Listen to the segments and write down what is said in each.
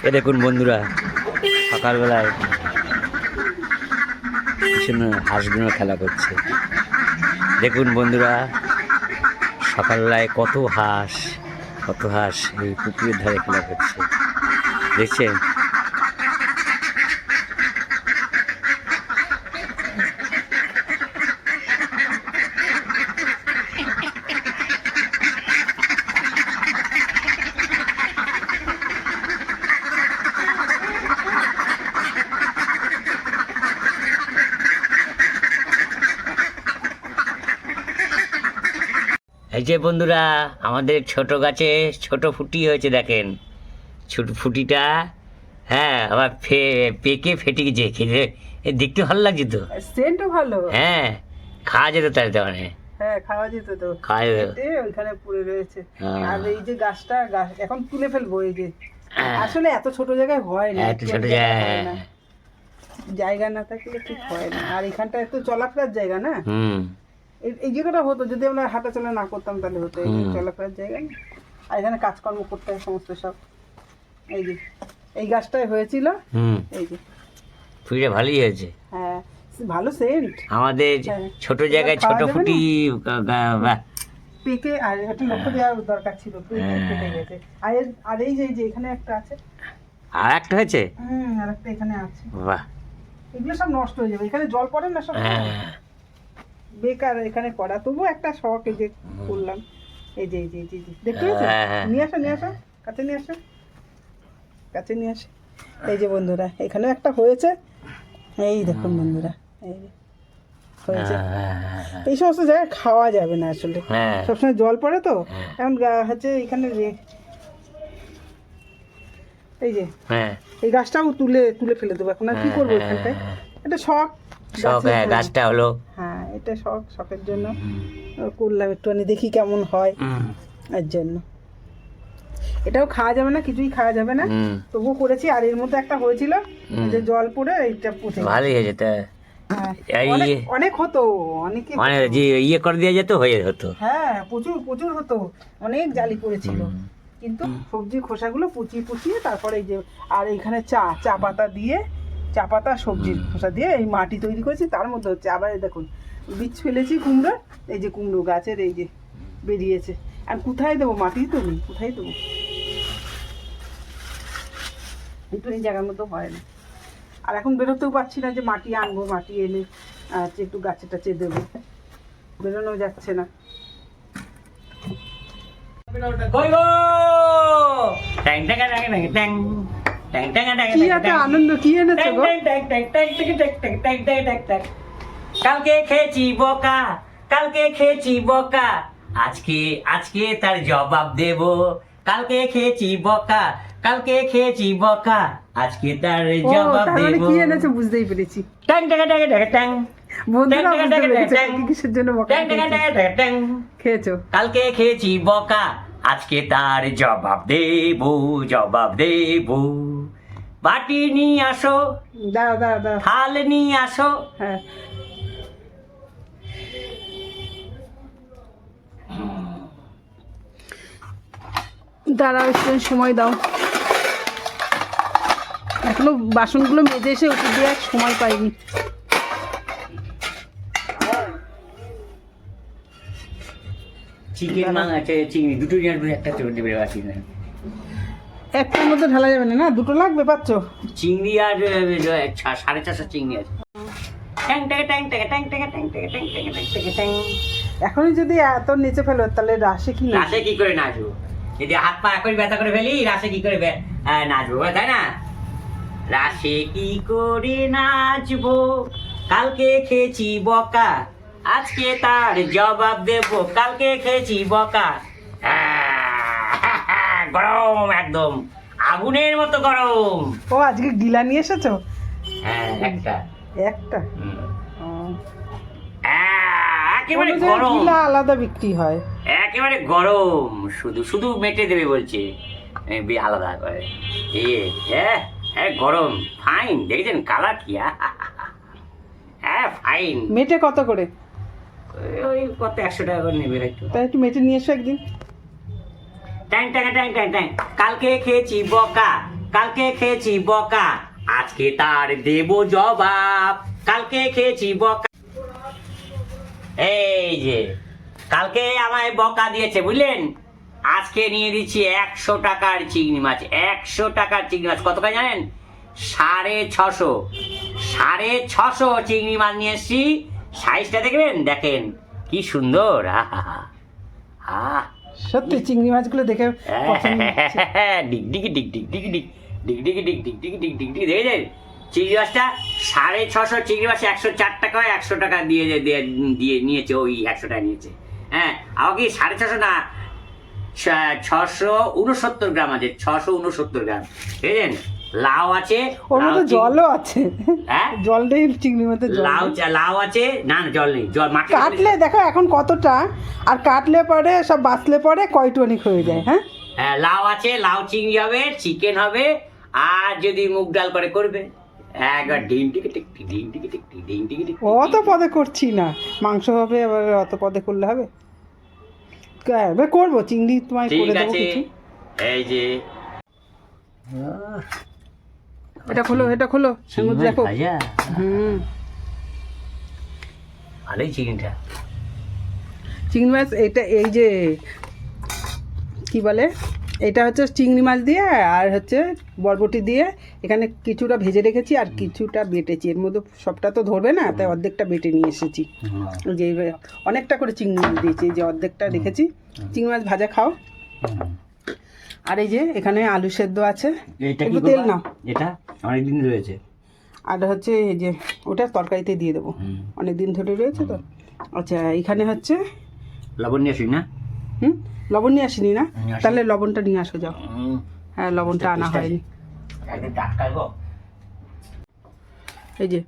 এ দেখুন বন্ধুরা, সকালবেলায় পিছনে হাঁসগুলো খেলা করছে। দেখুন বন্ধুরা, সকালবেলায় কত হাঁস এই পুকুরের ধারে খেলা করছে, দেখছেন? এই যে বন্ধুরা, আমাদের ছোট গাছে ছোট ফুটি হয়েছে, দেখেন ছোট ফুটিটা। হ্যাঁ, আবার পেকে ফেটে গেছে, খেতে দেখতে ভালো লাগছে তো, সেন্টও ভালো। হ্যাঁ, খাওয়া যেত তার মানে। হ্যাঁ, খাওয়া যেত তো, খাওয়া যেত। ওইখানে পড়ে রয়েছে। হ্যাঁ। আর এই যে গাছ এখন তুলে ফেলবো। এই যে আসলে এত ছোট জায়গায় হয় না, এত ছোট জায়গায় হয় না। জায়গা না থাকলে ঠিক হয় না। আর এখানটা একটু চলাফেরার জায়গা না, এই জায়গাটা হতো যদি আমরা হাঁটা চলা না করতাম তাহলে হতো। এই চলাফেরার জায়গা না, আর এখানে কাজকর্ম করতে হয় সমস্ত সব। এই যে এই গাছটাই হয়েছিল, এই যে ফুটিটা ভালোই হয়েছে। হ্যাঁ, ভালো সেন্ট। আমাদের ছোট জায়গায় ছোট ফুটি পেকে, আর একটা লক্ষ্য দেওয়ার দরকার ছিল, পেকে গেছে। আর এই যে এখানে একটা আছে, আর একটা হয়েছে, আর একটা এখানে আছে। বাহ, এগুলো সব নষ্ট হয়ে যাবে, এখানে জল পড়ে না, সব বেকার এখানে করা। তবু একটা শখ, এই যে করলাম। এই যে দেখতে পেয়েছো? নিয়ে আসো কাছে নিয়ে আসো। এই যে বন্ধুরা, এখানেও একটা হয়েছে। এই দেখুন বন্ধুরা, এই যে হয়েছে। এই সমস্ত জায়গায় খাওয়া যাবে না আসলে, সবসময় জল পড়ে তো। এখন হচ্ছে এখানে এই যে এই গাছটাও তুলে ফেলে দেবো এখন। আর কি করবো এখানটায়? এটা শখ, গাছটা হলো। হ্যাঁ, এটা শখের জন্য করলাম, একটুখানি দেখি কেমন হয়। এর জন্য এটাও খাওয়া যাবে না, কিছুই খাওয়া যাবে না, তবুও করেছি। আর এর মধ্যে একটা হয়েছিল যে জল পড়ে এইটা পুঁতে ভালোই হয়েছে। তা অনেক হতো, অনেকে ইয়ে করে দিয়ে যেত, হয়ে হতো। হ্যাঁ, প্রচুর হতো, অনেক জালি পড়েছিল। কিন্তু সবজির খোসাগুলো পুচিয়ে তারপরে এই যে, আর এইখানে চা পাতা সবজির খোসা দিয়ে এই মাটি তৈরি করেছি, তার মধ্যে হচ্ছে। আবার দেখুন বীজ ফেলেছি কুমড়ো, এই যে কুমড়ো গাছের এই যে বেরিয়েছে। আর কোথায় দেবো? মাটি তো নেই, কোথায় দেবো? একটু এই জায়গার মতো হয় না। আর এখন বেরোতেও পারছি না যে মাটি আনবো, মাটি এনে একটু গাছে টাছে দেবো, বেরোনো যাচ্ছে না। আনন্দ কি এনেছো গো? কালকে খেয়েছি বকা, আজকে তার জবাব দেব। কালকে খেয়েছি বকা, আজকে তার জবাব দেব। কি এনেছো বুঝতেই পেরেছি। কিসের জন্য খেয়েছো? কালকে খেয়েছি বকা, আজকে তার জবাব দেব। বাটি নিয়ে আসো, দাও থাল নিয়ে আসো। হ্যাঁ, দাঁড়াও, একটু সময় দাও। এখনো বাসনগুলো মেজে এসে উপর দিয়ে সময় পাইনি। চিকেন আছে, চিংড়ি দুটো একটা চলে দেবে। একটার মধ্যে ঢালা যাবে না, দুটো লাগবে। পাচ্ছ? চিংড়ি আর 450 চিংড়ি আছে। এখনই যদি এত নিচে ফেলো তাহলে রাশে কি করে নাচবো? যদি হাত পা এখনই ব্যথা করে ফেলি, রাশে কি করে নাচবো, তাই না? রাশে কি করে নাচবো? কালকে খেয়েছি বকা, আজকে তার জবাব দেব। কালকে খেয়েছি বকা, গরম, একদম আগুনের মতো গরম। ও, আজকে গিলা নিয়ে এসেছো? হ্যাঁ, একটা একেবারে গরম। গিলা আলাদা বিক্রি হয়, একেবারে গরম, শুধু মেটে দেবে বলছে, আলাদা করে। গরম, ফাইন। দেখেছেন কালার কি? ফাইন। মেটে কত করে? ওই কত 100 টাকা করে নেবে একটু। তাই একটু মেটে নিয়ে এসো একদিন। কালকে খেয়েছি বকা, কালকে খেয়েছি বকা, আজকে তার দেব জবাব। কালকে খেয়েছি বকা, এই যে কালকে আমায় বকা দিয়েছে বুঝলেন, আজকে নিয়ে দিচ্ছি 100 টাকার চিংড়ি মাছ। 100 টাকার চিংড়ি মাছ কত করে জানেন? 650। 650 চিংড়ি মাছ নিয়ে এসছি। সাইজটা দেখবেন, দেখেন কি সুন্দর। আহা, সত্যি চিংড়ি মাছগুলো দেখে পছন্দ হচ্ছে। ডিগডিগি ডিগডিগি ডিগ ডিগডিগি ডিগ ডিগডিগি ডিগ ডিগডিগি দেখেছেন? চিংড়ি মাছটা 650, চিংড়ি মাছ 104 টাকা, 100 টাকা দিয়ে দিয়ে নিয়েছে, ওই 100 টাকা নিয়েছে। হ্যাঁ, আমাকে 650 না, 669 গ্রাম আছে, 669 গ্রাম। বুঝলেন? লাউ আছে, ওর মধ্যে জলও আছে। হ্যাঁ, জল নেই চিংড়ির মধ্যে, জল নেই। লাউ আছে, না না জল নেই, জল মাটি কাটলে দেখো এখন কতটা, আর কাটলে পরে সব বাঁচলে পরে কয়টুয়ানিক হয়ে যায়। হ্যাঁ, হ্যাঁ, লাউ আছে, লাউ চিংড়ি হবে, চিকেন হবে, আর যদি মুগ ডাল করে করবে। একবার ডিম টিকে টিকটি, ডিম টিকে টিকটি, ডিম টিকে টিকটি। অত পদে করছি না, মাংস হবে আবার অত পদে করলে হবে? এবার করবো চিংড়ি, তোমায় করে ঠিক দেবো আছে, কিছু। এই যে এটা খোলো, এটা খোলো, এর মধ্যে দেখো। ভাজা, হুম, ভালোই চিকেনটা। চিংড়ি মাছ এটা, এই যে কি বলে, এটা হচ্ছে চিংড়ি মাছ দিয়ে আর হচ্ছে বরবটি দিয়ে এখানে কিছুটা ভেজে রেখেছি আর কিছুটা বেটেছি। এর মধ্যে সবটা তো ধরবে না, তাই অর্ধেকটা বেটে নিয়ে এসেছি। ওই যে অনেকটা করে চিংড়ি মাছ দিয়েছি, এই যে অর্ধেকটা রেখেছি। চিংড়ি মাছ ভাজা খাও। আর এই যে এখানে আলু সেদ্ধ আছে, একটু তেল নাও, এটা অনেকদিন রয়েছে। আর হচ্ছে এই যে ওটা তরকারিতে দিয়ে দেবো, অনেক দিন ধরে রয়েছে তো। আচ্ছা, এখানে হচ্ছে লবণ নিয়ে আসি না? লবণ নিয়ে আসিনি না? তাহলে লবণটা নিয়ে আসো, যাও। হ্যাঁ, লবণটা আনা হয়নি। এই যে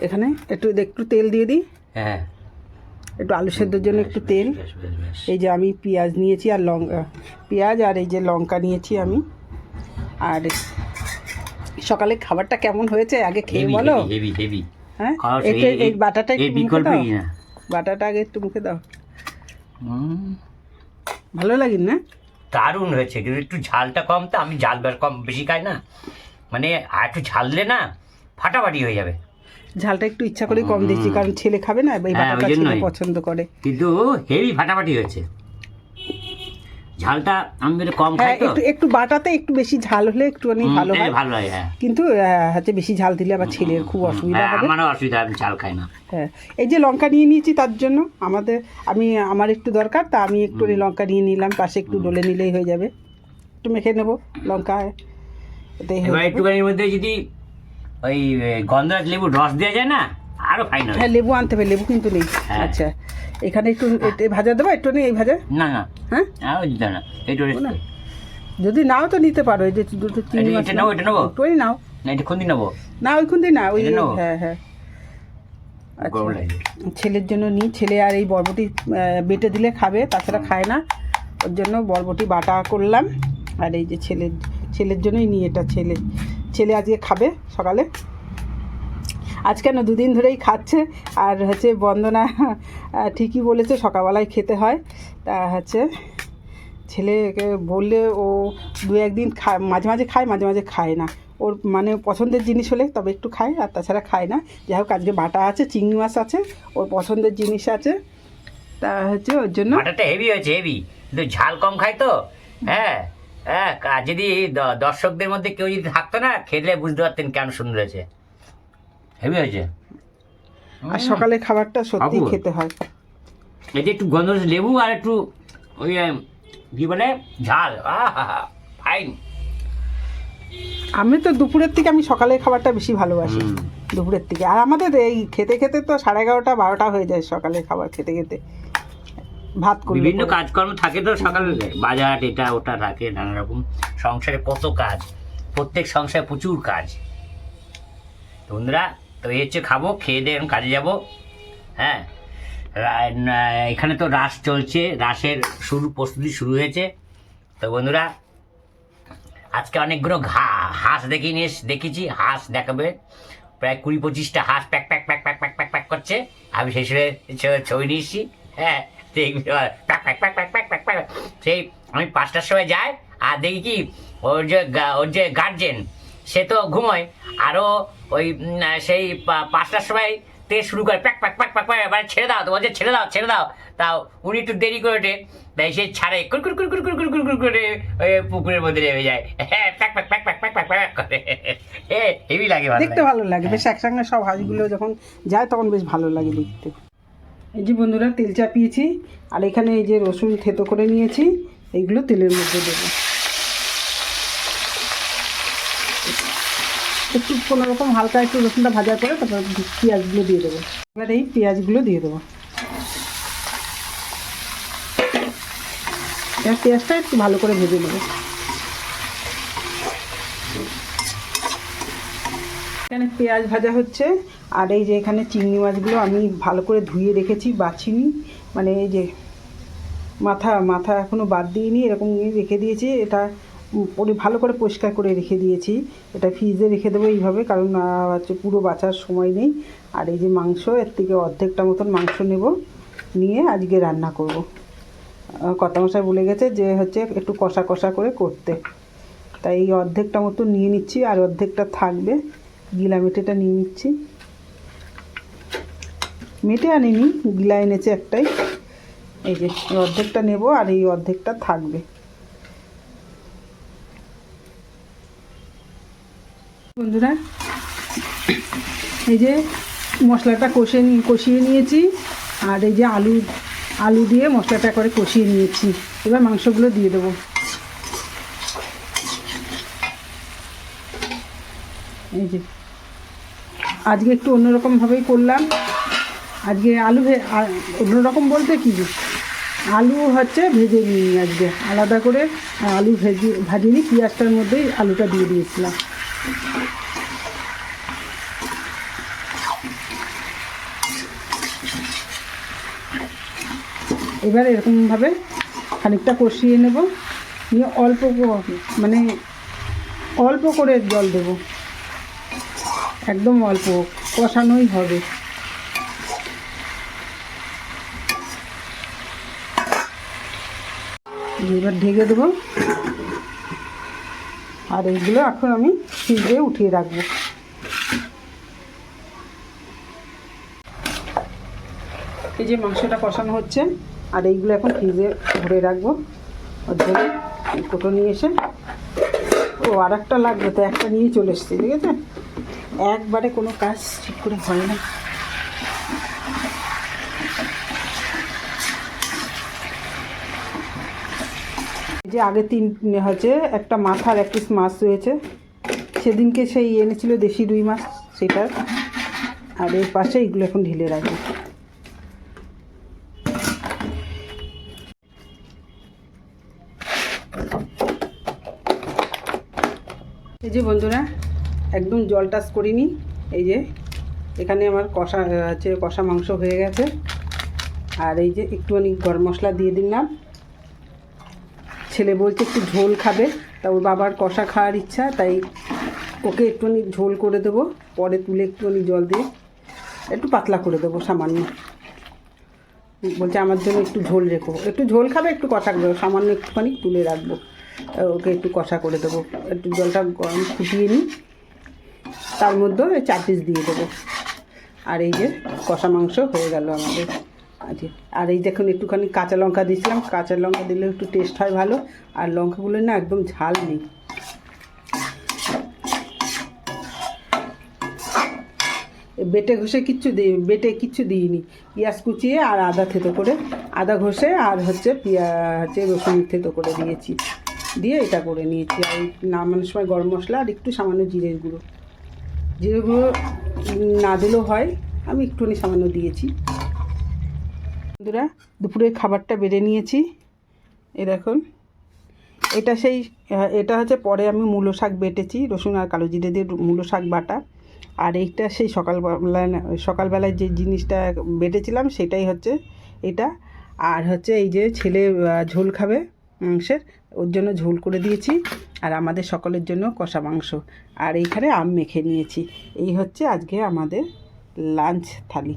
এখানে একটু একটু তেল দিয়ে দিই। হ্যাঁ, একটু আলু সেদ্ধর জন্য একটু তেল। এই যে আমি পেঁয়াজ নিয়েছি আর লঙ্কা, পেঁয়াজ আর এই যে লঙ্কা নিয়েছি আমি। আর সকালে খাবারটা কেমন হয়েছে আগে খেয়ে বলো। Heavy heavy. হ্যাঁ, এই বাটাটা একটু মুখে দাও, বাটাটা আগে একটু মুখে দাও। ভালো লাগে না? দারুণ হয়েছে, কিন্তু একটু ঝালটা কম, তো আমি ঝাল কম বেশি খাই না, মানে আর একটু ঝাল দিলে না ফাটাফাটি হয়ে যাবে। ঝালটা একটু ইচ্ছা করে কম দিচ্ছি, কারণ ছেলে খাবে না, এই বাটাটা ছেলে পছন্দ করে। কিন্তু হেভি ফাটাফাটি হয়েছে, ঝালটা আমি কম খাই তো। একটু বাটাতে একটু বেশি ঝাল হলে একটুখানি ভালো হয়, ভালো হয়। হ্যাঁ, কিন্তু হচ্ছে বেশি ঝাল দিলে আবার ছেলের খুব অসুবিধা হবে। আমারও অসুবিধা, আমি ঝাল খাই না। হ্যাঁ, এই যে লঙ্কা নিয়ে নিয়েছি তার জন্য আমার একটু দরকার, তা আমি একটু লঙ্কা নিয়ে নিলাম, পাশে একটু ডলে নিলেই হয়ে যাবে। একটু মেখে নেবো লঙ্কা, একটুখানির মধ্যে যদি ওই গন্ধরাজ লেবু রস দেওয়া যায় না, আরো ফাইন হবে। হ্যাঁ, লেবু আনতে হবে, লেবু কিন্তু নেই। আচ্ছা, এখানে একটু ভাজা দেবো, একটু নেই এই ভাজা। না না, হ্যাঁ, দিতে না, একটু যদি নাও তো নিতে পারো। এই যে দুটো চিংড়ি মাছ নেবো, এটা নেবো, একটু নাও না এটা খুন্দি নেবো না, ওই খুন্দি না, ওই হ্যাঁ হ্যাঁ। ছেলের জন্য নিই, ছেলে আর এই বরবটি বেটে দিলে খাবে, তাছাড়া খায় না, ওর জন্য বরবটি বাটা করলাম। আর এই যে ছেলের জন্যই নিই এটা, ছেলে আজকে খাবে সকালে। আজ কেন, দুদিন ধরেই খাচ্ছে। আর হচ্ছে বন্দনা ঠিকই বলেছে, সকালবেলায় খেতে হয়। তা হচ্ছে ছেলেকে বললে ও দু একদিন খায়, মাঝে মাঝে খায়, মাঝে মাঝে খায় না। ওর মানে পছন্দের জিনিস হলে তবে একটু খায়, আর তাছাড়া খায় না। যাই হোক, আজকে বাটা আছে, চিংড়ি মাছ আছে, ওর পছন্দের জিনিস আছে, তা হচ্ছে ওর জন্য। বাটাটা হেভি হয়েছে, হেভি, কিন্তু ঝাল কম খায় তো। হ্যাঁ হ্যাঁ, যদি দর্শকদের মধ্যে কেউ যদি থাকতো না, খেলে বুঝতে পারতেন কেন সুন্দর হয়েছে, হেভি হয়েছে। আর সকালে খাবারটা সত্যি খেতে হয়। এই যে একটু গন্ধ লেবু আর একটু ওই কি বলে ঝাল, ফাইন। আমি তো দুপুরের থেকে, আমি সকালের খাবারটা বেশি ভালোবাসি দুপুরের থেকে। আর আমাদের এই খেতে খেতে তো 11:30 12টা হয়ে যায় সকালের খাবার খেতে খেতে। ভাত করি, বিভিন্ন কাজকর্ম থাকে তো সকালে, বাজার এটা ওটা থাকে, নানা রকম সংসারে কত কাজ, প্রত্যেক সংসারে প্রচুর কাজ। বন্ধুরা, তো এই হচ্ছে খাবো, খেয়ে দিয়ে এখন কাজে যাবো। হ্যাঁ, এখানে তো রাস চলছে, রাসের প্রস্তুতি শুরু হয়েছে। তো বন্ধুরা, আজকে অনেকগুলো হাঁস দেখেছি, হাঁস দেখাবে প্রায় 20-25টা হাঁস pack pack pack pack pack pack pack করছে। আমি সেই ছবি নিয়েছি। হ্যাঁ, দেখবি pack pack pack pack pack pack pack. সেই আমি 5টার সময় যাই আর দেখি কি ওর যে গার্জেন সে তো ঘুমোয়, আরও ওই সেই 5টার সময় তে শুরু করে pack pack pack pack pack, এবার ছেড়ে দাও, তো বলছে ছেড়ে দাও ছেড়ে দাও, তাও উনি একটু দেরি করে ওঠে, তাই সে ছাড়ে কুরকুর কুরকুর কুরকুর কুরকুর করে ওই পুকুরের মধ্যে নেমে যায়, হ্যাঁ pack pack pack pack pack pack pack করে, হেভি লাগে, দেখতে ভালো লাগে বেশ, একসঙ্গে সব হাঁসগুলো যখন যায় তখন বেশ ভালো লাগে দেখতে। এই যে বন্ধুরা তেল চাপিয়েছি, আর এখানে এই যে রসুন থেতো করে নিয়েছি, এইগুলো তেলের মধ্যে দেবো, একটু কোনোরকম হালকা একটু রসুনটা ভাজা করে তারপর পেঁয়াজগুলো দিয়ে দেবো। এবার এই পেঁয়াজগুলো দিয়ে দেবো, এবার পেঁয়াজটা একটু ভালো করে ভেজে নেবো। এখানে পেঁয়াজ ভাজা হচ্ছে, আর এই যে এখানে চিংড়ি মাছগুলো আমি ভালো করে ধুয়ে রেখেছি, বাছিনি, মানে এই যে মাথা এখনও বাদ দিইনি, এরকম রেখে দিয়েছি, এটা ভালো করে পরিষ্কার করে রেখে দিয়েছি, এটা ফ্রিজে রেখে দেবো এইভাবে, কারণ হচ্ছে পুরো বাছার সময় নেই। আর এই যে মাংস, এর থেকে অর্ধেকটা মতন মাংস নেব, নিয়ে আজকে রান্না করব। কর্তামশাই বলে গেছে যে হচ্ছে একটু কষা কষা করে করতে, তাই এই অর্ধেকটা মতো নিয়ে নিচ্ছি, আর অর্ধেকটা থাকবে, গিলা মেটেটা নিয়ে নিচ্ছি, মেটে আনিনি, গিলা এনেছে একটাই, এই যে এই অর্ধেকটা নেব, আর এই অর্ধেকটা থাকবে। বন্ধুরা এই যে মশলাটা কষিয়ে নিয়েছি, আর এই যে আলু দিয়ে মশলাটা করে কষিয়ে নিয়েছি, এবার মাংসগুলো দিয়ে দেবো। এই যে আজকে একটু অন্যরকমভাবেই করলাম, আজকে অন্যরকম বলতে কি, আলু হচ্ছে ভেজে নিই, আজকে আলাদা করে আলু ভাজিনি, পেঁয়াজটার মধ্যেই আলুটা দিয়ে দিয়েছিলাম। এবার এরকমভাবে খানিকটা কষিয়ে নেব, নিয়ে অল্প করে জল দেব, একদম অল্প, কষানোই হবে। এবার ঢেকে দেবো, আর এইগুলো এখন আমি ফ্রিজে উঠিয়ে রাখবো। এই যে মাংসটা কষানো হচ্ছে, আর এইগুলো এখন ফ্রিজে ভরে রাখবো। ওর জন্য কোটো নিয়ে এসে, আর একটা লাগবে, তো একটা নিয়ে চলে এসছি, ঠিক আছে, একবারে কোনো কাজ ঠিক করে হয় না। যে আগে হচ্ছে একটা মাথার এক পিস মাছ রয়েছে, সেদিনকে সেই এনেছিল দেশি রুই মাছ, সেটার, আর এর পাশে এইগুলো এখন ঢেলে রাখবো। এই যে বন্ধুরা একদম জল টাচ করিনি, এই যে এখানে আমার কষা মাংস হয়ে গেছে, আর এই যে একটুখানি গরম মশলা দিয়ে দিলাম। ছেলে বলছে একটু ঝোল খাবে, তা ওর বাবার কষা খাওয়ার ইচ্ছা, তাই ওকে একটুখানি ঝোল করে দেবো, পরে তুলে একটুখানি জল দিয়ে একটু পাতলা করে দেবো সামান্য, বলছে আমার জন্য একটু ঝোল রেখো, একটু ঝোল খাবে একটু কষা করে সামান্য একটুখানি তুলে রাখবো, ওকে একটু কষা করে দেবো, একটু জলটা গরম ফুটিয়ে নিই, তার মধ্যে 4 পিস দিয়ে দেবো, আর এই যে কষা মাংস হয়ে গেল আমাদের। আচ্ছা, আর এই দেখুন একটুখানি কাঁচা লঙ্কা দিয়েছিলাম, কাঁচা লঙ্কা দিলে একটু টেস্ট হয় ভালো, আর লঙ্কাগুলো না একদম ঝাল নেই। বেটে কিচ্ছু দিইনি, পেঁয়াজ কুচিয়ে আর আদা থেতো করে, আদা ঘষে আর হচ্ছে রসুন থেতো করে দিয়েছি, দিয়ে এটা করে নিয়েছি। আর নামানোর সময় গরম মশলা আর একটু সামান্য জিরের গুঁড়ো না দিলেও হয়, আমি একটুখানি সামান্য দিয়েছি। বন্ধুরা দুপুরের খাবারটা বেড়ে নিয়েছি, এ দেখুন, এটা হচ্ছে পরে আমি মূলো শাক বেটেছি, রসুন আর কালো জিরে দিয়ে মূলো শাক বাটা, আর এইটা সেই সকালবেলায় যে জিনিসটা বেটেছিলাম সেটাই হচ্ছে এটা, আর হচ্ছে এই যে ছেলে ঝোল খাবে মাংসের, ওর জন্য ঝোল করে দিয়েছি, আর আমাদের সকলের জন্য কষা মাংস, আর এইখানে আম মেখে নিয়েছি। এই হচ্ছে আজকে আমাদের লাঞ্চ থালি।